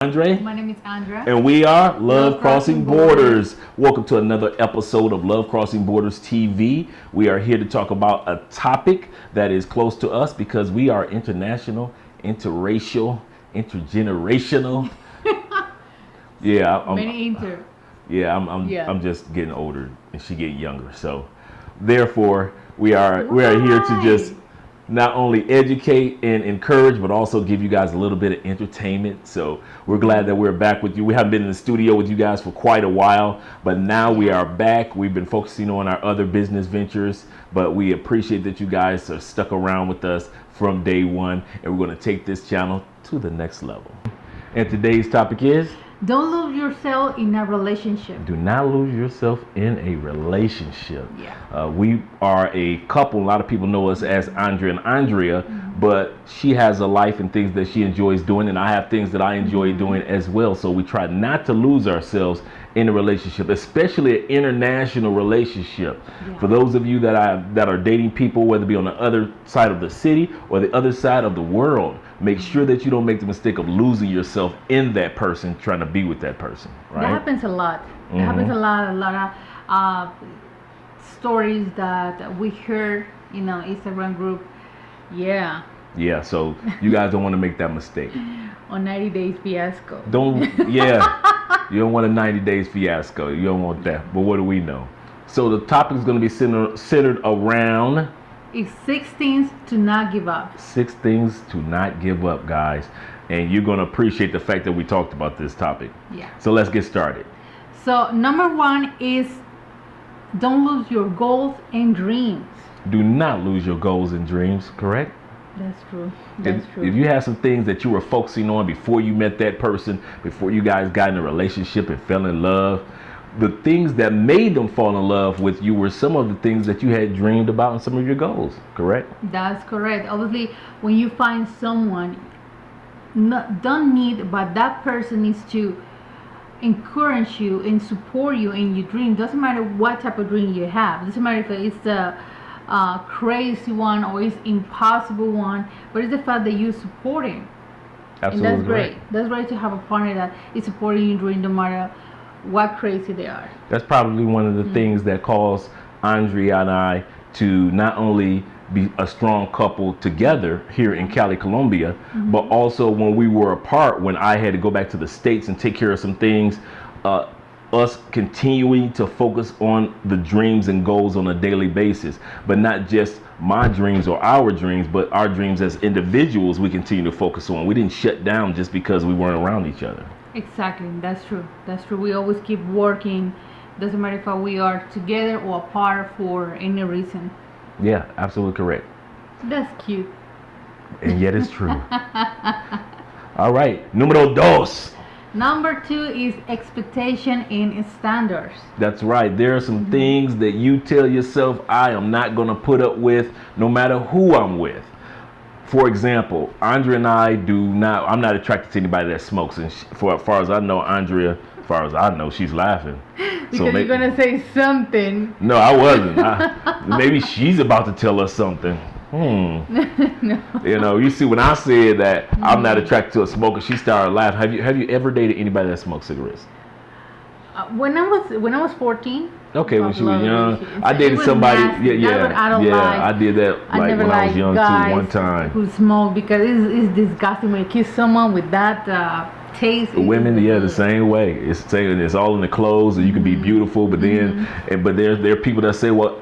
Andre. My name is Andra. And we are Love Crossing Crossing Borders. Borders. Welcome to another episode of Love Crossing Borders TV. We are here to talk about a topic that is close to us because we are international, interracial, intergenerational. Yeah, I'm just getting older and she getting younger. So therefore we are here to just not only educate and encourage, but also give you guys a little bit of entertainment. So we're glad that we're back with you. We haven't been in the studio with you guys for quite a while, but now we are back. We've been focusing on our other business ventures, but we appreciate that you guys are stuck around with us from day one, and we're going to take this channel to the next level. And today's topic is: don't lose yourself in a relationship. do not lose yourself in a relationship. Yeah. We are a couple. A lot of people know us as Andrea and Andrea, but she has a life and things that she enjoys doing, and I have things that I enjoy doing as well. So we try not to lose ourselves in a relationship, especially an international relationship. Yeah. For those of you that are dating people, whether it be on the other side of the city or the other side of the world, make sure that you don't make the mistake of losing yourself in that person, trying to be with that person. Right? That happens a lot. It happens a lot of stories that we heard, Instagram group. Yeah. Yeah, so you guys don't want to make that mistake. On 90 Days Fiasco. You don't want a 90 days fiasco. You don't want that. But what do we know? So the topic is going to be centered around... It's 6 things to not give up. 6 things to not give up, guys. And you're going to appreciate the fact that we talked about this topic. Yeah. So let's get started. So number 1 is don't lose your goals and dreams. Do not lose your goals and dreams, correct? That's true. If you have some things that you were focusing on before you met that person, before you guys got in a relationship and fell in love, the things that made them fall in love with you were some of the things that you had dreamed about and some of your goals, correct? That's correct. Obviously, when you find someone, but that person needs to encourage you and support you in your dream. Doesn't matter what type of dream you have. Doesn't matter if it's the crazy one or it's impossible one, but it's the fact that you support him. Absolutely. And that's great. Right. That's great to have a partner that is supporting you during no matter what crazy they are. That's probably one of the things that caused Andrea and I to not only be a strong couple together here in Cali, Colombia, but also when we were apart, when I had to go back to the States and take care of some things, us continuing to focus on the dreams and goals on a daily basis, but not just my dreams or our dreams, but our dreams as individuals we continue to focus on. We didn't shut down just because we weren't around each other. Exactly. That's true. We always keep working. Doesn't matter if we are together or apart for any reason. Yeah, absolutely correct. That's cute. And yet it's true. All right. Numero dos. Number 2 is expectation and standards. That's right. There are some things that you tell yourself, I am not going to put up with no matter who I'm with. For example, Andrea and I'm not attracted to anybody that smokes. And for as far as I know, Andrea, as far as I know, she's laughing. Because you're going to say something. No, I wasn't. Maybe she's about to tell us something. No. You see, when I said that I'm not attracted to a smoker, she started laughing. Have you ever dated anybody that smoked cigarettes? When I was 14. Okay, when she was young, I dated somebody. I did that like when I was young too. One time. Who smoke because it's disgusting when you kiss someone with that taste. Women, the same way. It's all in the clothes, and you can be beautiful, but then, but there are people that say, well,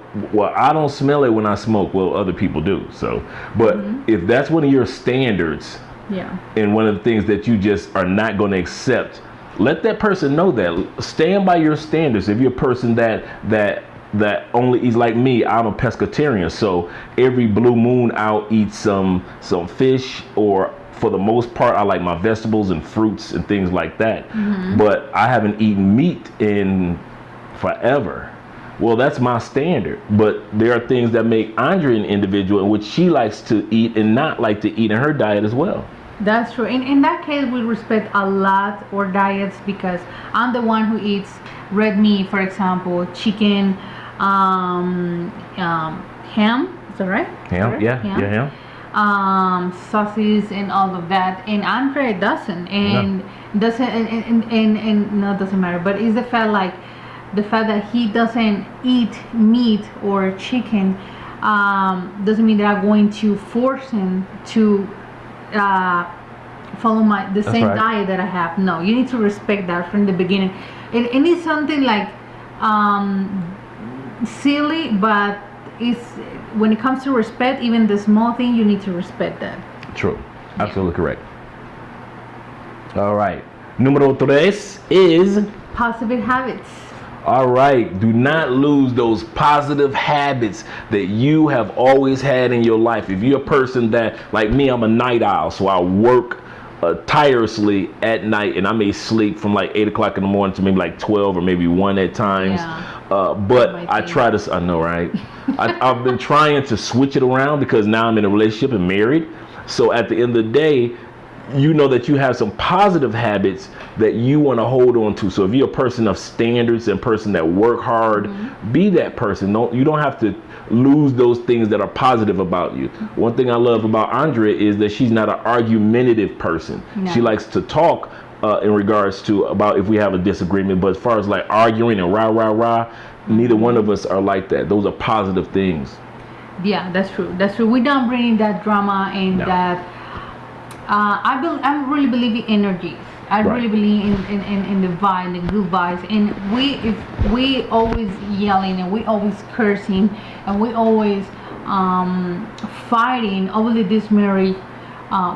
I don't smell it when I smoke. Well, other people do. So, but if that's one of your standards, and one of the things that you just are not going to accept, let that person know that. Stand by your standards. If you're a person that only eats like me, I'm a pescatarian. So every blue moon I'll eat some fish, or for the most part I like my vegetables and fruits and things like that. But I haven't eaten meat in forever. Well, that's my standard. But there are things that make Andrea an individual in which she likes to eat and not like to eat in her diet as well. That's true. In that case, we respect a lot our diets because I'm the one who eats red meat, for example, chicken, ham. Is that right? Ham, yeah, ham. sauces and all of that, and Andre doesn't, and doesn't, and no, doesn't matter. But it's the fact that he doesn't eat meat or chicken doesn't mean that I'm going to force him to follow the same diet that I have. No, you need to respect that from the beginning. And it's something like silly, but it's when it comes to respect, even the small thing, you need to respect that. True. Absolutely correct. All right. Número 3 is positive habits. All right. Do not lose those positive habits that you have always had in your life. If you're a person that, like me, I'm a night owl, so I work tirelessly at night, and I may sleep from like 8 o'clock in the morning to maybe like 12 or maybe 1 at times. But I try to, I know, right? I've been trying to switch it around because now I'm in a relationship and married. So at the end of the day, you know that you have some positive habits that you want to hold on to. So if you're a person of standards and person that work hard, be that person. You don't have to lose those things that are positive about you. One thing I love about Andrea is that she's not an argumentative person. No. She likes to talk in regards to about if we have a disagreement, but as far as like arguing and rah, neither one of us are like that. Those are positive things. Yeah, that's true. That's true. We don't bring that drama and that. I really believe in energy. I really believe in the vibe, the good vibes. And if we always yelling and we always cursing and we always fighting, obviously this marriage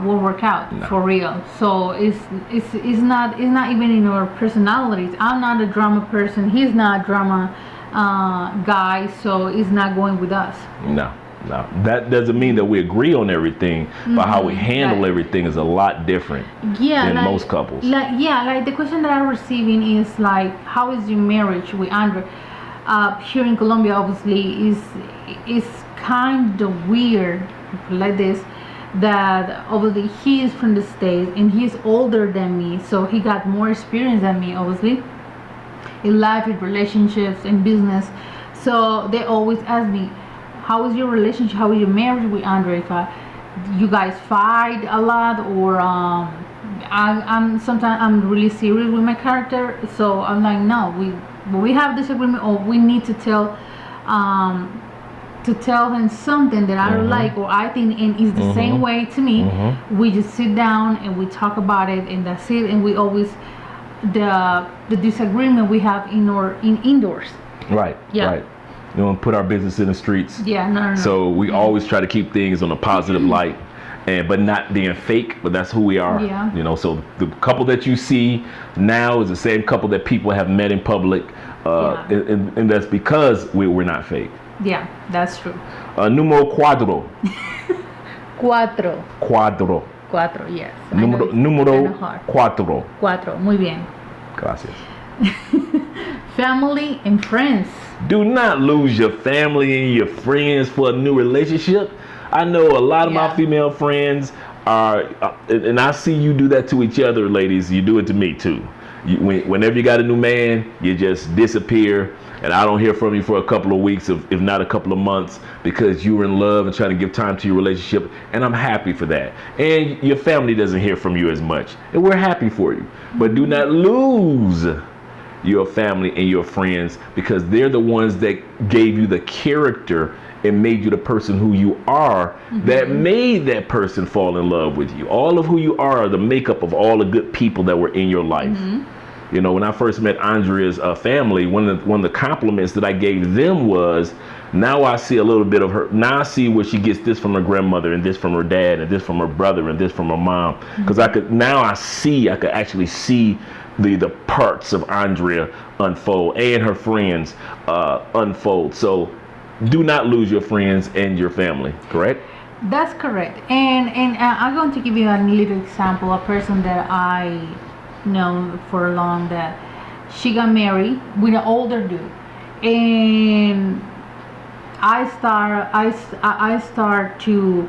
will work out for real. So it's not even in our personalities. I'm not a drama person. He's not a drama guy. So it's not going with us. No, that doesn't mean that we agree on everything, but how we handle everything is a lot different than most couples. Like the question that I'm receiving is like, how is your marriage with Andre? Here in Colombia, obviously, is kind of weird like this, that obviously he is from the States and he's older than me, so he got more experience than me, obviously, in life, in relationships, in business. So they always ask me, how is your relationship? How is your marriage with Andre? You guys fight a lot, or sometimes I'm really serious with my character. So I'm like, no, we have disagreement, or we need to tell him something that I don't like, or I think and is the same way to me. We just sit down and we talk about it, and that's it. And we always the disagreement we have in indoors. Right. Yeah. Right. You don't put our business in the streets. Yeah, no. So we always try to keep things on a positive light, but not being fake. But that's who we are. Yeah. You know, so the couple that you see now is the same couple that people have met in public, and that's because we're not fake. Yeah, that's true. Número 4. Cuatro, yes. Número 4. Cuatro, muy bien. Gracias. Family and friends. Do not lose your family and your friends for a new relationship. I know a lot of my female friends are, and I see you do that to each other, ladies. You do it to me too. Whenever you got a new man, you just disappear, and I don't hear from you for a couple of weeks, if not a couple of months, because you were in love and trying to give time to your relationship, and I'm happy for that. And your family doesn't hear from you as much, and we're happy for you. But do not lose your family and your friends, because they're the ones that gave you the character and made you the person who you are, that made that person fall in love with you. All of who you are the makeup of all the good people that were in your life. You know, when I first met Andrea's family, one of the compliments that I gave them was, now I see a little bit of her. Now I see where she gets this from her grandmother, and this from her dad, and this from her brother, and this from her mom. Because I could actually see the parts of Andrea unfold, and her friends unfold. So do not lose your friends and your family, correct? That's correct. And I'm going to give you a little example. A person that I know for long, that she got married with an older dude, and I start to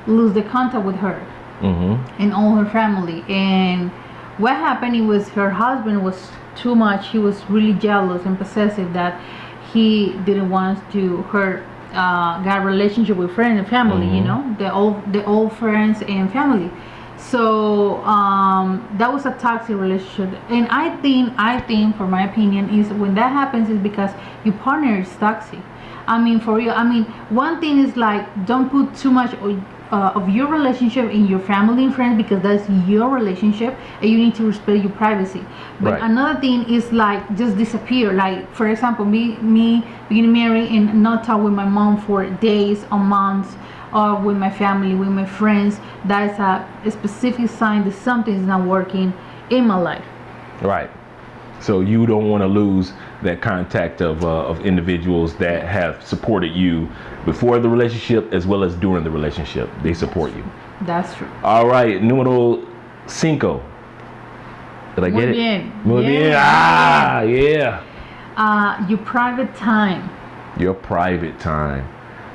lose the contact with her and all her family. And what happened was her husband was too much. He was really jealous and possessive, that he didn't want to hurt got a relationship with friends and family. You know, the old friends and family. So that was a toxic relationship, and I think, for my opinion, is when that happens is because your partner is toxic. I mean, for real. I mean, one thing is like, don't put too much of your relationship in your family and friends, because that's your relationship and you need to respect your privacy. But Right. another thing is like, just disappear. Like, for example, me being married and not talk with my mom for days or months, or with my family, with my friends. That is a specific sign that something is not working in my life. Right. So you don't want to lose that contact of individuals that have supported you before the relationship as well as during the relationship. They support you. That's true. All right, número 5. Did I get it? Bien. Muy bien. Ah, yeah. Your private time. Your private time.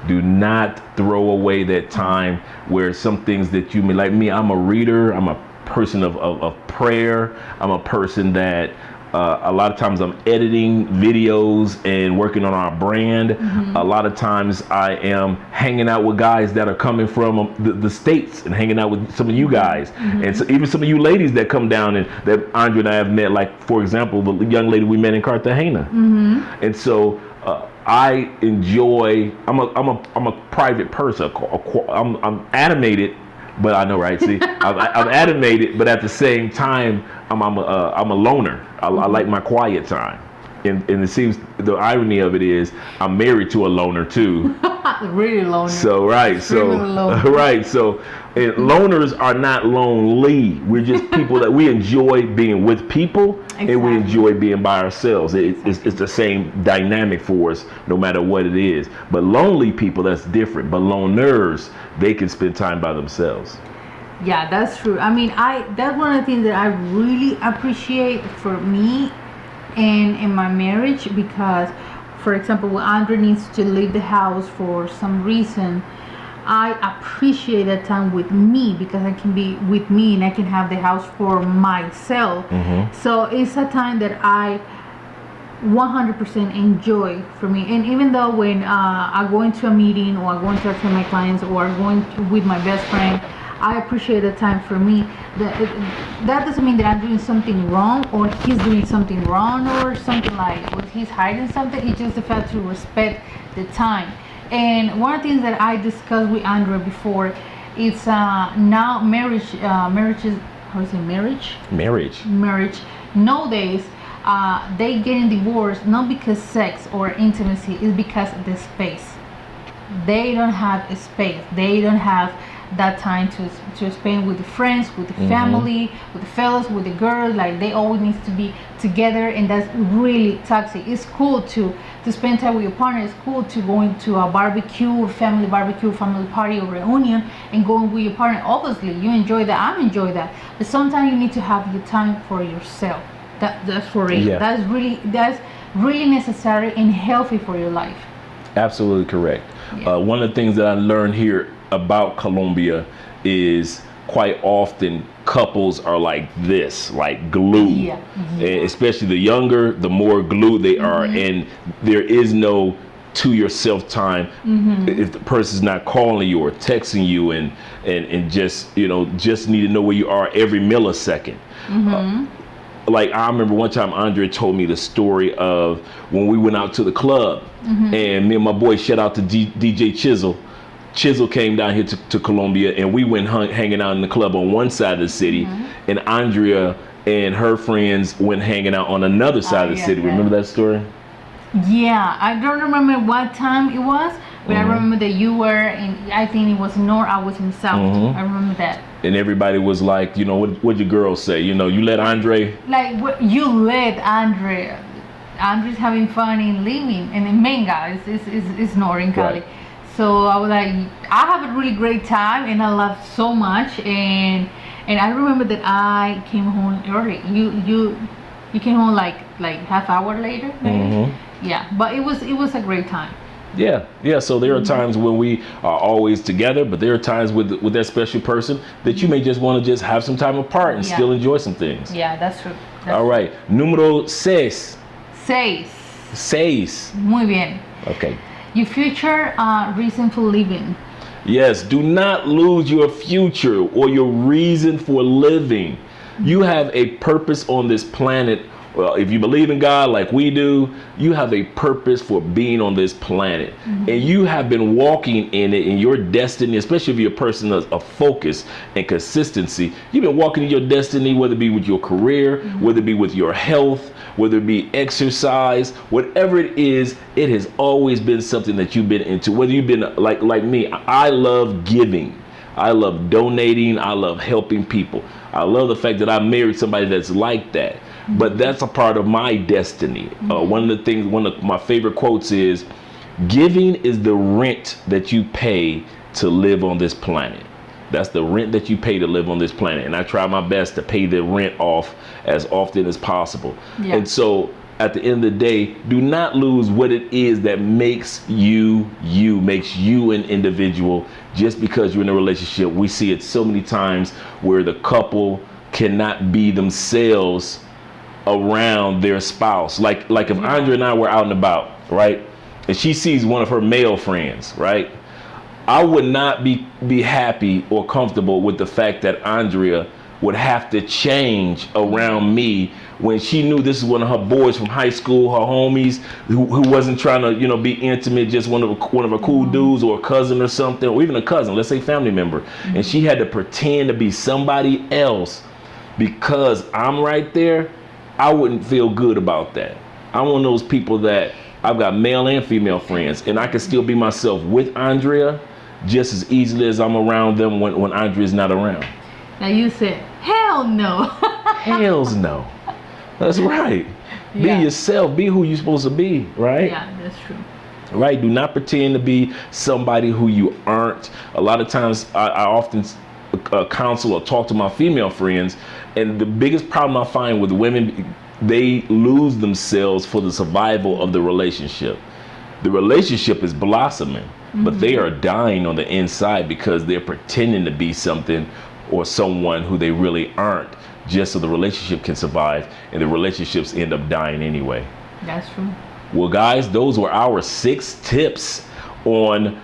Do not throw away that time where some things that you may, like me, I'm a reader. I'm a person of prayer. I'm a person that a lot of times I'm editing videos and working on our brand. A lot of times I am hanging out with guys that are coming from the States and hanging out with some of you guys. And so even some of you ladies that come down and that Andre and I have met, like, for example, the young lady we met in Cartagena. And so I enjoy. I'm a private person. I'm animated, but I know, right? See, I'm animated, but at the same time, I'm a loner. I like my quiet time, and it seems the irony of it is I'm married to a loner too. Really loner. So right, so Really loner. right, so and loners are not lonely. We're just people that we enjoy being with people, and we enjoy being by ourselves. It's the same dynamic for us, no matter what it is. But lonely people, that's different. But loners, they can spend time by themselves. Yeah, that's true. I mean, that's one of the things that I really appreciate for me and in my marriage, because, for example, when Andre needs to leave the house for some reason, I appreciate that time with me, because I can be with me and I can have the house for myself. So it's a time that I 100% enjoy for me. And even though when I go into a meeting, or I go into my clients, or going with my best friend, I appreciate the time for me. That doesn't mean that I'm doing something wrong, or he's doing something wrong, or something like, or he's hiding something. It's just the fact to respect the time. And one of the things that I discussed with Andrea before, it's now marriage is, how is it, marriage nowadays, they getting divorced not because sex or intimacy, it's because of the space. They don't have a space. They don't have that time to spend with the friends, with the family, with the fellas, with the girls. Like, they always need to be together, and that's really toxic. It's cool to spend time with your partner. It's cool to go into a barbecue, family party, or reunion, and going with your partner. Obviously, you enjoy that. I enjoy that. But sometimes you need to have your time for yourself. That's for real. Yeah. That's really necessary and healthy for your life. Absolutely correct. Yeah. One of the things that I learned here about Colombia is quite often couples are like this, like glue. Yeah. And especially the younger, the more glued they are, and there is no to yourself time if the person's not calling you or texting you and just, just need to know where you are every millisecond. Like, I remember one time Andre told me the story of when we went out to the club, and me and my boy, shout out to DJ Chisel came down here to Colombia, and we went hanging out in the club on one side of the city, and Andrea and her friends went hanging out on another side of the city. Remember that story? Yeah, I don't remember what time it was, but I remember that you were in, I think it was north, I was in south. I remember that. And everybody was like, what'd your girls say? You let Andre. Like, what you let Andre. Andre's having fun in living, and in Menga, it's north in Cali. Right. So I was like, I have a really great time, and I laughed so much, and I remember that I came home early. You came home like half hour later, maybe. Yeah, but it was a great time. Yeah. So there are times when we are always together, but there are times with that special person that you may just want to just have some time apart and still enjoy some things. Yeah, that's true. All right. Número 6. 6. 6. Muy bien. Okay. Your future reason for living. Yes, do not lose your future or your reason for living. You have a purpose on this planet. Well, if you believe in God like we do, you have a purpose for being on this planet. And you have been walking in it, in your destiny, especially if you're a person of focus and consistency. You've been walking in your destiny, whether it be with your career, whether it be with your health, whether it be exercise, whatever it is, it has always been something that you've been into. Whether you've been like me, I love giving. I love donating. I love helping people. I love the fact that I married somebody that's like that. But that's a part of my destiny. One of my favorite quotes is, giving is the rent that you pay to live on this planet. That's the rent that you pay to live on this planet. And I try my best to pay the rent off as often as possible. Yeah. And so at the end of the day, do not lose what it is that makes you an individual just because you're in a relationship. We see it so many times where the couple cannot be themselves around their spouse. Like if Andrea and I were out and about, right? And she sees one of her male friends, right? I would not be happy or comfortable with the fact that Andrea would have to change around me when she knew this is one of her boys from high school, her homies, who wasn't trying to, be intimate, just one of her cool dudes or a cousin or something, or even a cousin, let's say family member. And she had to pretend to be somebody else because I'm right there. I wouldn't feel good about that. I'm one of those people that I've got male and female friends, and I can still be myself with Andrea just as easily as I'm around them when Andrea's not around. Now you said, hell no. Hells no. That's right. Yeah. Be yourself. Be who you're supposed to be, right? Yeah, that's true. Right? Do not pretend to be somebody who you aren't. A lot of times I often counsel or talk to my female friends, and the biggest problem I find with women, they lose themselves for the survival of the relationship. The relationship is blossoming, but they are dying on the inside because they're pretending to be something or someone who they really aren't, just so the relationship can survive, and the relationships end up dying anyway. That's true. Well, guys, those were our 6 tips on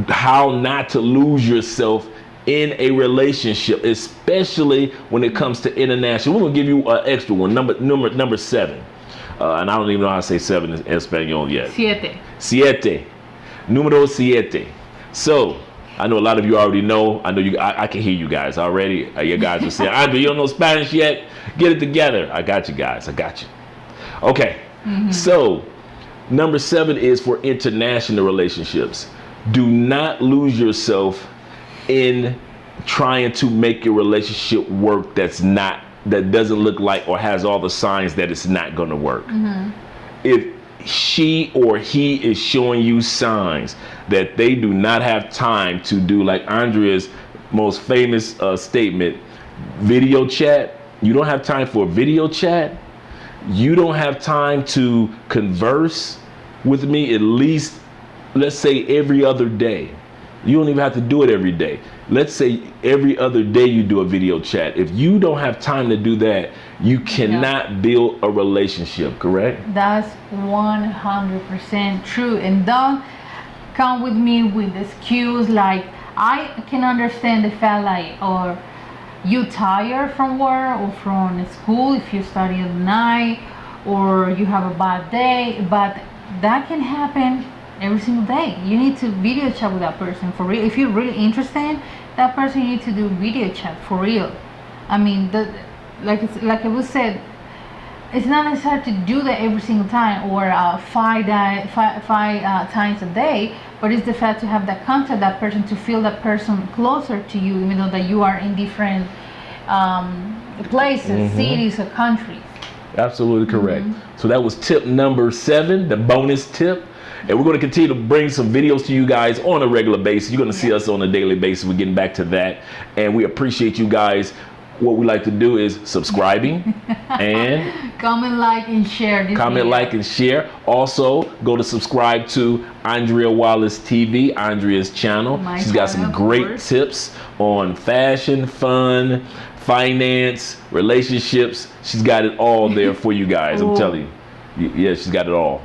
how not to lose yourself in a relationship, especially when it comes to international. We're gonna give you an extra one, number 7. And I don't even know how to say 7 in Espanol yet. 7. Número 7. So, I know a lot of you already know. I know I can hear you guys already. You guys are saying, Andre, you don't know Spanish yet? Get it together. I got you guys. I got you. Okay. So, number 7 is for international relationships. Do not lose yourself in trying to make your relationship work that doesn't look like or has all the signs that it's not going to work. If she or he is showing you signs that they do not have time to do, like Andrea's most famous statement, video chat. You don't have time for a video chat. You don't have time to converse with me at least, let's say, every other day. You don't even have to do it every day. Let's say every other day you do a video chat. If you don't have time to do that, you cannot build a relationship, correct? That's 100% true. And don't come with me with excuse like, I can understand the fact like, or you tired from work or from school if you study at night, or you have a bad day, but that can happen every single day. You need to video chat with that person for real. If you're really interested in that person, you need to do video chat for real. I mean, like it was said, it's not necessary to do that every single time or five times a day, but it's the fact to have that contact, that person, to feel that person closer to you, even though that you are in different places, cities, or countries. Absolutely correct. So that was tip number 7, the bonus tip. And we're going to continue to bring some videos to you guys on a regular basis. You're going to see us on a daily basis. We're getting back to that. And we appreciate you guys. What we like to do is subscribing and comment, like, and share this comment, video. like, and share. Also, go to subscribe to Andrea Wallace TV, Andrea's channel. She's got some great tips on fashion, fun, finance, relationships. She's got it all there for you guys. I'm telling you. Yeah, she's got it all.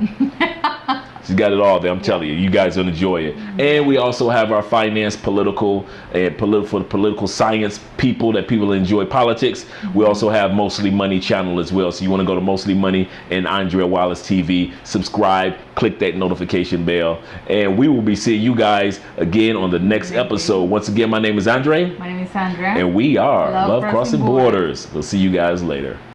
She's got it all there. I'm telling you, you guys will enjoy it. And we also have our finance, political, and political science people that people enjoy politics. We also have Mostly Money channel as well. So you want to go to Mostly Money and Andrea Wallace TV, subscribe, click that notification bell, and we will be seeing you guys again on the next episode. Once again, my name is Andre. My name is Sandra. And we are Love Love Crossing Crossing Borders. We'll see you guys later.